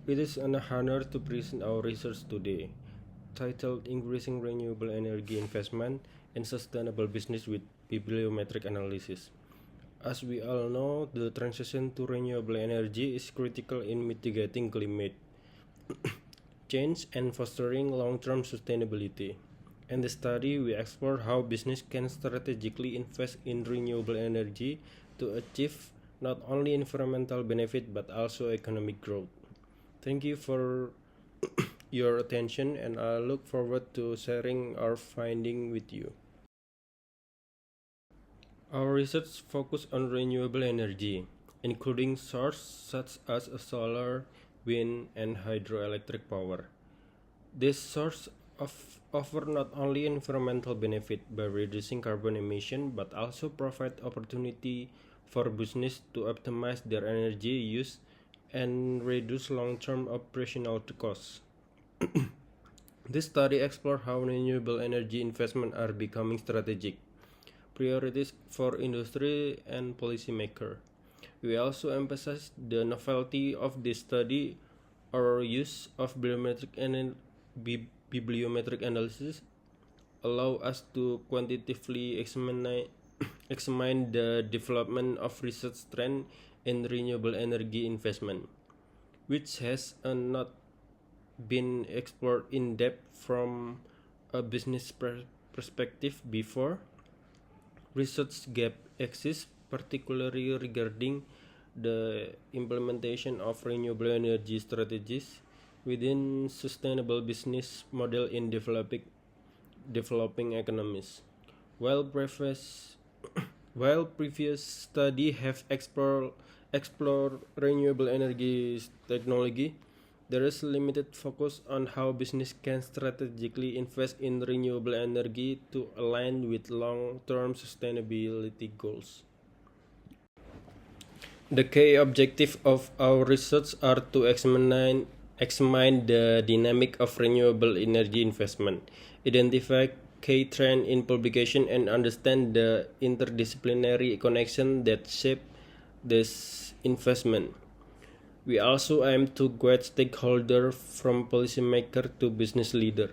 It is an honor to present our research today, titled Increasing Renewable Energy Investment and Sustainable Business with Bibliometric Analysis. As we all know, the transition to renewable energy is critical in mitigating climate change and fostering long-term sustainability. In the study, we explore how business can strategically invest in renewable energy to achieve not only environmental benefit but also economic growth. Thank you for your attention, and I look forward to sharing our finding with you. Our research focused on renewable energy, including sources such as solar, wind, and hydroelectric power. These sources offer not only environmental benefit by reducing carbon emission but also provide opportunity for business to optimize their energy use and reduce long-term operational costs. This study explored how renewable energy investment are becoming strategic priorities for industry and policymakers. We also emphasize the novelty of this study or use of bibliometric analysis allow us to quantitatively examine the development of research trend in renewable energy investment, which has not been explored in depth from a business perspective before. Research gap exists, particularly regarding the implementation of renewable energy strategies within sustainable business model in developing economies. While previous while previous study have explored renewable energy technology, there is limited focus on how business can strategically invest in renewable energy to align with long-term sustainability goals. The key objective of our research are to examine the dynamic of renewable energy investment, identify key trends in publication, and understand the interdisciplinary connection that shape this investment. We also aim to guide stakeholders from policymaker to business leader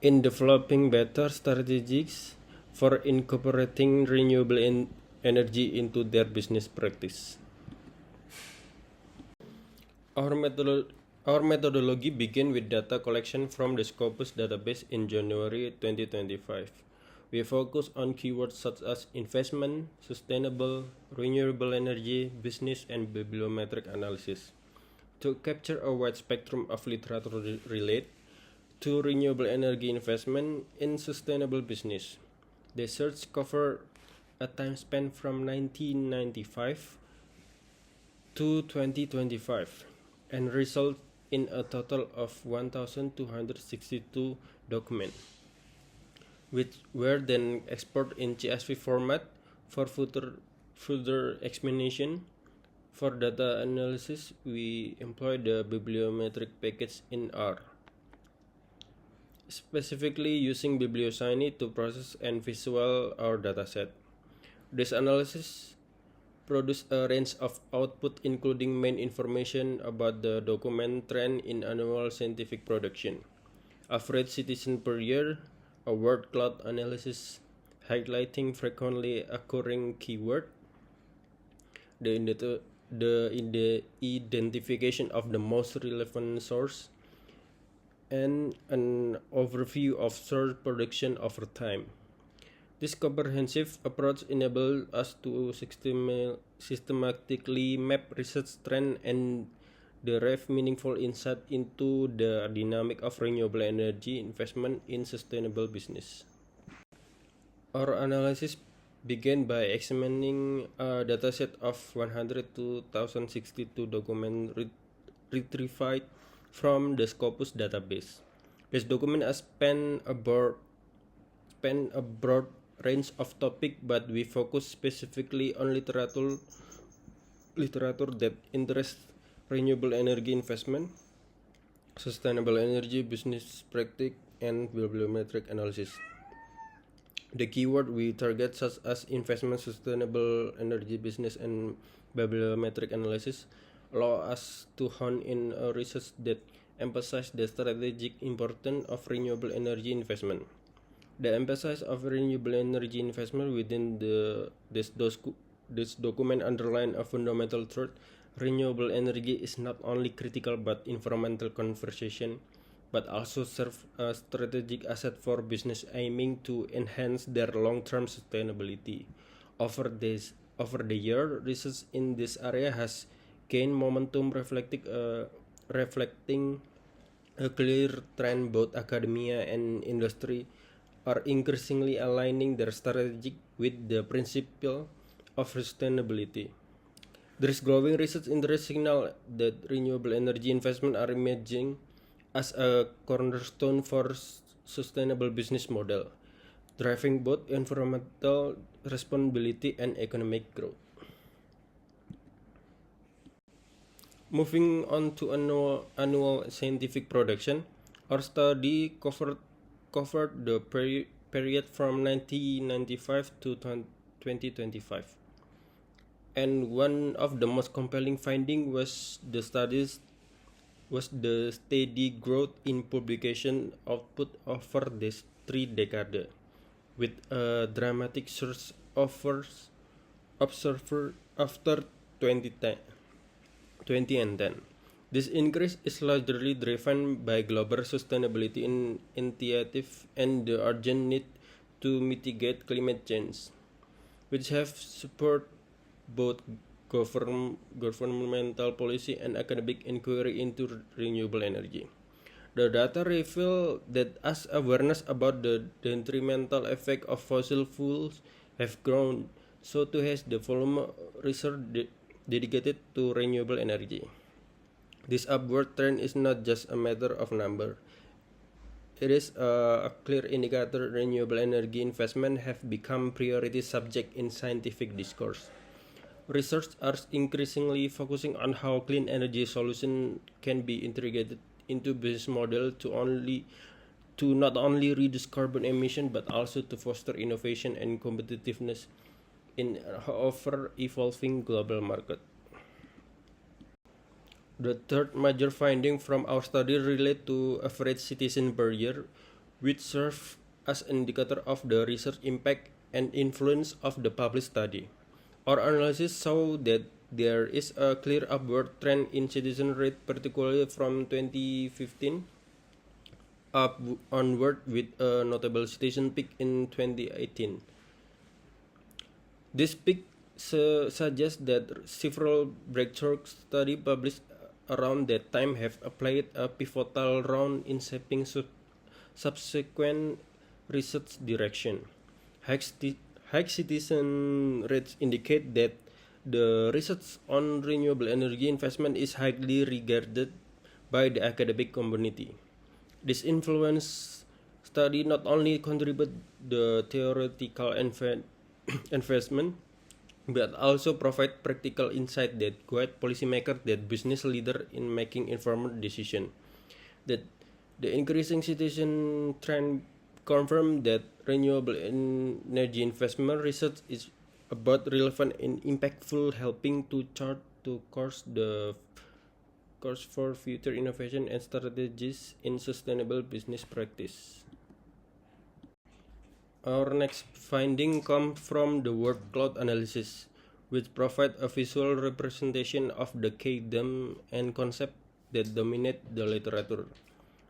in developing better strategies for incorporating renewable energy into their business practice. Our, our methodology began with data collection from the Scopus database in January 2025. We focus on keywords such as investment, sustainable, renewable energy, business, and bibliometric analysis to capture a wide spectrum of literature related to renewable energy investment in sustainable business. The search covered a time span from 1995 to 2025 and result in a total of 1,262 documents, which were then exported in CSV format for further explanation. For data analysis, we employ the bibliometric package in R, specifically using BiblioShiny to process and visual our dataset. This analysis produce a range of output including main information about the document trend in annual scientific production, average citizen per year, a word cloud analysis highlighting frequently occurring keyword, the identification of the most relevant source, and an overview of source production over time. This comprehensive approach enables us to systematically map research trend and derive meaningful insight into the dynamic of renewable energy investment in sustainable business. Our analysis began by examining a dataset of 102,062 documents retrieved from the Scopus database. This document span a broad range of topics, but we focus specifically on literature that interests renewable energy investment, sustainable energy business practice, and bibliometric analysis. The keyword we target such as investment, sustainable energy business, and bibliometric analysis allow us to hone in a research that emphasize the strategic importance of renewable energy investment. The emphasis of renewable energy investment within this document underline a fundamental truth. Renewable energy is not only critical but environmental conservation, but also serve a strategic asset for business aiming to enhance their long-term sustainability. Over the year, research in this area has gained momentum, reflecting a clear trend. Both academia and industry are increasingly aligning their strategy with the principle of sustainability. There is growing research interest signal that renewable energy investment are emerging as a cornerstone for sustainable business model, driving both environmental responsibility and economic growth. Moving on to annual scientific production, our study covered the period from 1995 to 2025. And one of the most compelling findings was the steady growth in publication output over this 3 decades, with a dramatic surge observed after 2010. This increase is largely driven by global sustainability initiative and the urgent need to mitigate climate change, which have support both governmental policy and academic inquiry into renewable energy. The data reveal that as awareness about the detrimental effect of fossil fuels have grown, so too has the volume of research dedicated to renewable energy. This upward trend is not just a matter of number. It is a clear indicator renewable energy investment have become priority subject in scientific discourse. Research are increasingly focusing on how clean energy solutions can be integrated into business model to not only reduce carbon emission but also to foster innovation and competitiveness in ever evolving global market. The third major finding from our study relate to average citizen per year, which serve as an indicator of the research impact and influence of the published study. Our analysis show that there is a clear upward trend in citizen rate, particularly from 2015 up onward, with a notable citizen peak in 2018. This peak suggests that several breakthrough studies published around that time have played a pivotal role in shaping subsequent research direction. High citizen rates indicate that the research on renewable energy investment is highly regarded by the academic community. This influence study not only contribute the theoretical investment but also provide practical insight that guide policymakers that business leader in making informed decision. That the increasing citizen trend confirm that renewable energy investment research is about relevant and impactful, helping to chart to course for future innovation and strategies in sustainable business practice. Our next finding comes from the word cloud analysis, which provide a visual representation of the key themes and concepts that dominate the literature.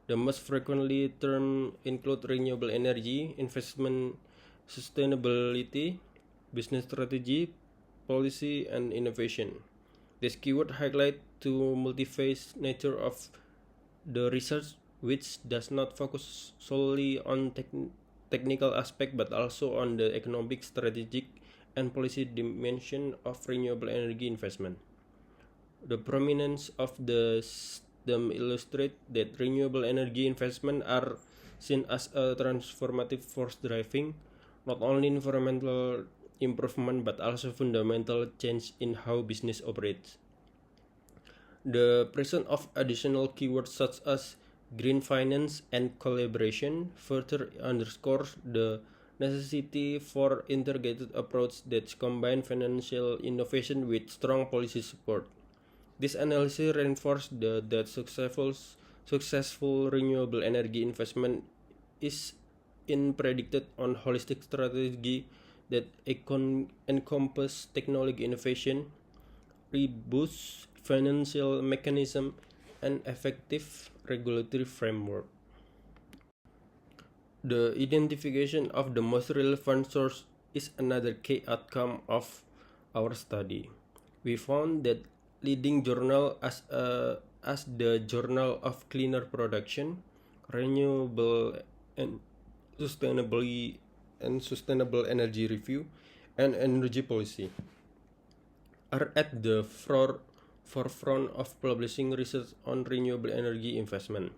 The most frequently termed include renewable energy, investment, sustainability, business strategy, policy, and innovation. This keyword highlight the multi-phase nature of the research, which does not focus solely on technical aspect but also on the economic, strategic, and policy dimension of renewable energy investment. The prominence of the them illustrate that renewable energy investment are seen as a transformative force driving not only environmental improvement but also fundamental change in how business operates. The presence of additional keywords such as green finance and collaboration further underscores the necessity for integrated approach that combine financial innovation with strong policy support. This analysis reinforced that successful renewable energy investment is predicted on holistic strategy that encompass technology innovation, robust financial mechanism, and effective regulatory framework. The identification of the most relevant source is another key outcome of our study. We found that leading journal as the Journal of Cleaner Production, Renewable and Sustainable Energy Review, and Energy Policy are at the forefront of publishing research on renewable energy investment.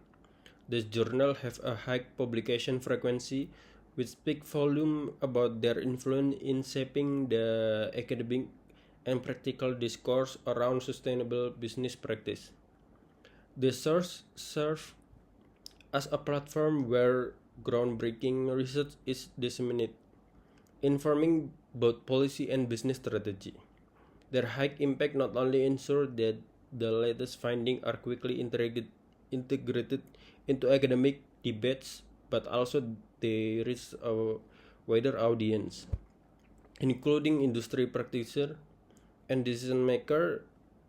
These journals have a high publication frequency, which speak volume about their influence in shaping the academic and practical discourse around sustainable business practice. The source serve as a platform where groundbreaking research is disseminated, informing both policy and business strategy. Their high impact not only ensure that the latest findings are quickly integrated into academic debates, but also they reach a wider audience, including industry practitioners and decision makers.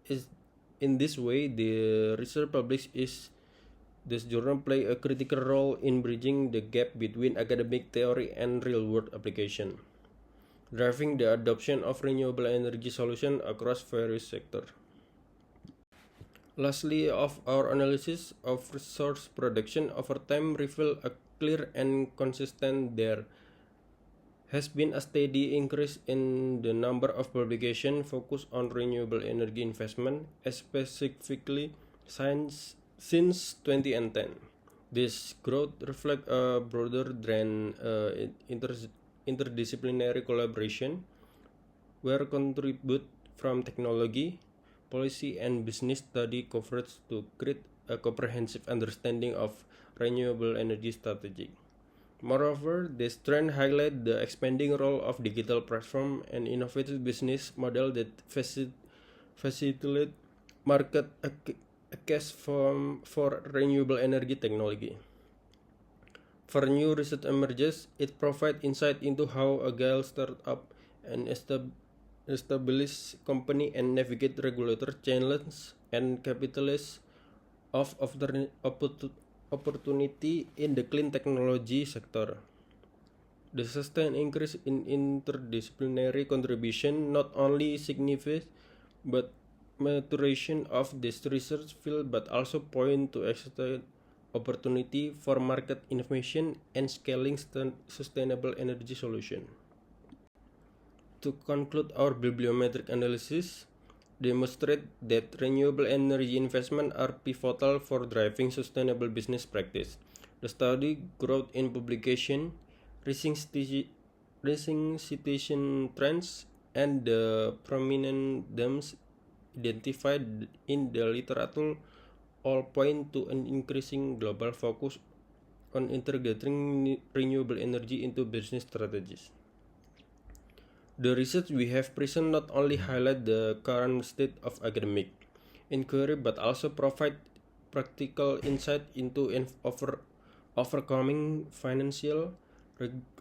Is in this way, the research published is this journal play a critical role in bridging the gap between academic theory and real-world application, driving the adoption of renewable energy solutions across various sectors. Lastly, of our analysis of resource production over time reveal a clear and consistent there has been a steady increase in the number of publications focused on renewable energy investment, specifically since 2010. This growth reflects a broader than interdisciplinary collaboration where contribute from technology, policy, and business study coverage to create a comprehensive understanding of renewable energy strategy. Moreover, this trend highlights the expanding role of digital platform and innovative business model that facilitate market access for renewable energy technology. For new research emerges, it provides insight into how agile startup and established company and navigate regulatory challenges and capitalize of opportunity in the clean technology sector. The sustained increase in interdisciplinary contribution not only signifies but maturation of this research field but also point to exciting opportunity for market innovation and scaling sustainable energy solution. To conclude, our bibliometric analysis demonstrate that renewable energy investment are pivotal for driving sustainable business practice. The study growth in publication, rising citation trends, and the prominent themes identified in the literature all point to an increasing global focus on integrating renewable energy into business strategies. The research we have presented not only highlight the current state of academic inquiry but also provide practical insight into overcoming financial,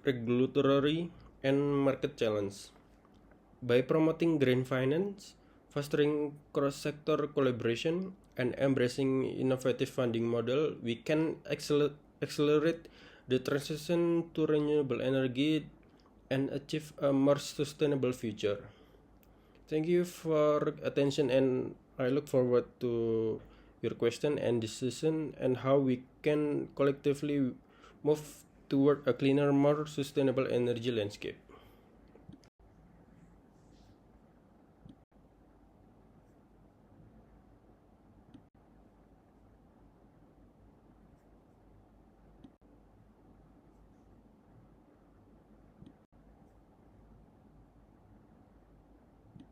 regulatory, and market challenges. By promoting green finance, fostering cross-sector collaboration, and embracing innovative funding model, we can accelerate the transition to renewable energy and achieve a more sustainable future. Thank you for attention, and I look forward to your question and decision and how we can collectively move toward a cleaner, more sustainable energy landscape.